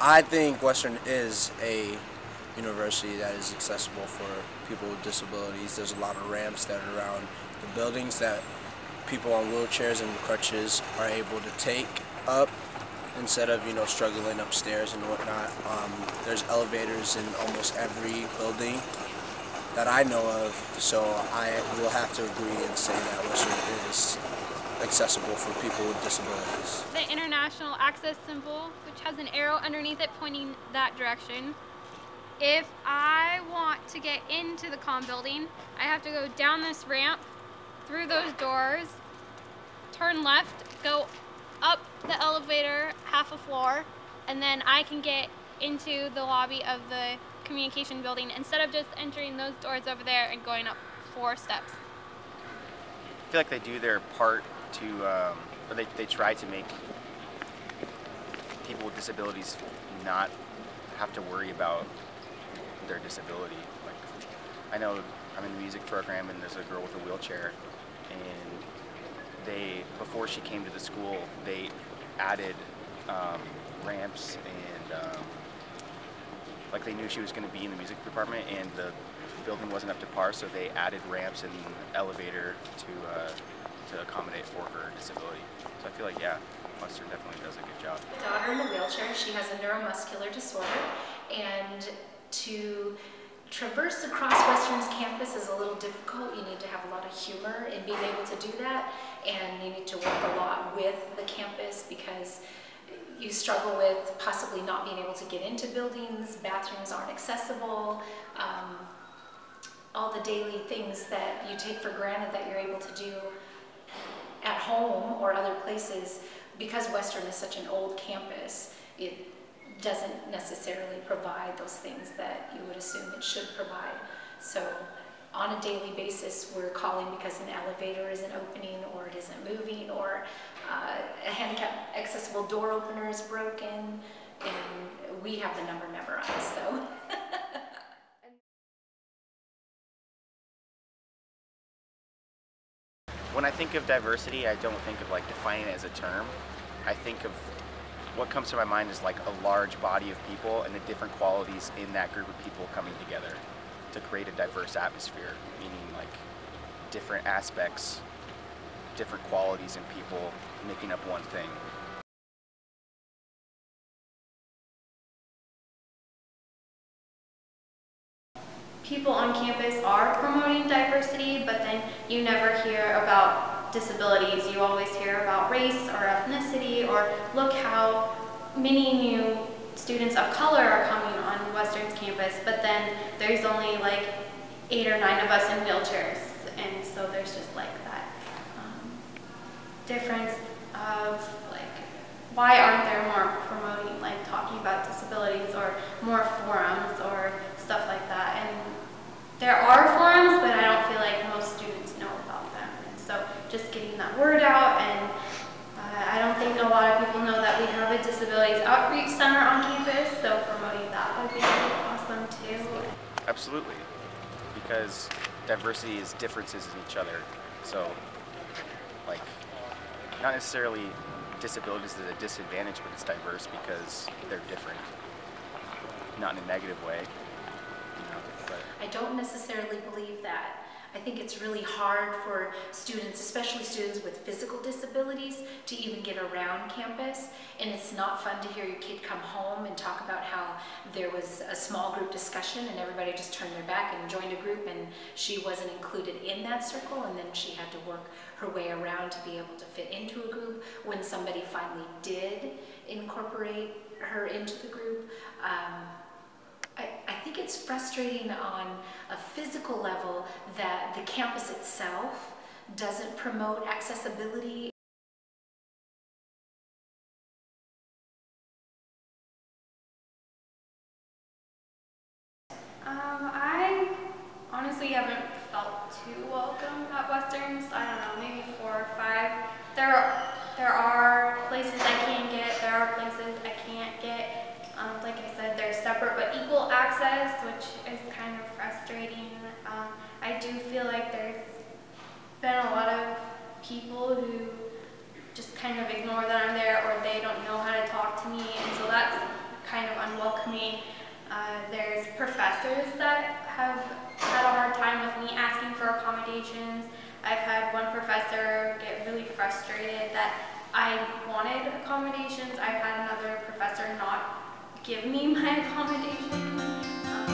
I think Western is a university that is accessible for people with disabilities. There's a lot of ramps that are around the buildings that people on wheelchairs and crutches are able to take up instead of, struggling upstairs and whatnot. There's elevators in almost every building that I know of, so I will have to agree and say that Western is accessible for people with disabilities. The international access symbol, which has an arrow underneath it pointing that direction. If I want to get into the comm building, I have to go down this ramp, through those doors, turn left, go up the elevator half a floor, and then I can get into the lobby of the communication building instead of just entering those doors over there and going up 4 steps. I feel like they do their part to, or they try to make people with disabilities not have to worry about their disability. Like, I know I'm in the music program and there's a girl with a wheelchair, and before she came to the school, they added ramps and like they knew she was going to be in the music department and the building wasn't up to par, so they added ramps and elevator to accommodate for her disability. So I feel like, yeah, Western definitely does a good job. My daughter in a wheelchair, she has a neuromuscular disorder, and to traverse across Western's campus is a little difficult. You need to have a lot of humor in being able to do that, and you need to work a lot with the campus because you struggle with possibly not being able to get into buildings, bathrooms aren't accessible, all the daily things that you take for granted that you're able to do at home or other places. Because Western is such an old campus, it doesn't necessarily provide those things that you would assume it should provide. So on a daily basis, we're calling because an elevator isn't opening or it isn't moving, or a handicap accessible door opener is broken, and we have the number memorized, so. When I think of diversity, I don't think of like defining it as a term. I think of what comes to my mind is like a large body of people and the different qualities in that group of people coming together to create a diverse atmosphere, meaning like different aspects, different qualities in people making up one thing. People on campus are promoting diversity, but then you never hear about disabilities. You always hear about race or ethnicity, or look how many new students of color are coming on Western's campus, but then there's only like 8 or 9 of us in wheelchairs, and so there's just like that difference of like, why aren't there more promoting, like talking about disabilities or more forums or stuff like that. And there are forums, but I don't feel like most students know about them. And so just getting that word out, and I don't think a lot of people know that we have a disabilities outreach center on campus, so promoting that would be awesome too. Absolutely, because diversity is differences in each other. So like, not necessarily disabilities is a disadvantage, but it's diverse because they're different, not in a negative way. But I don't necessarily believe that. I think it's really hard for students, especially students with physical disabilities, to even get around campus. And it's not fun to hear your kid come home and talk about how there was a small group discussion and everybody just turned their back and joined a group and she wasn't included in that circle, and then she had to work her way around to be able to fit into a group when somebody finally did incorporate her into the group. I think it's frustrating on a physical level that the campus itself doesn't promote accessibility. I honestly haven't felt too welcome at Western's. I don't know, maybe 4 or 5. There are places I can get, there are places I can't get. Like I said, they're separate but equal access, which is kind of frustrating. I do feel like there's been a lot of people who just kind of ignore that I'm there, or they don't know how to talk to me, and so that's kind of unwelcoming. There's professors that have had a hard time with me asking for accommodations. I've had one professor get really frustrated that I wanted accommodations. I've had another professor not give me my accommodations.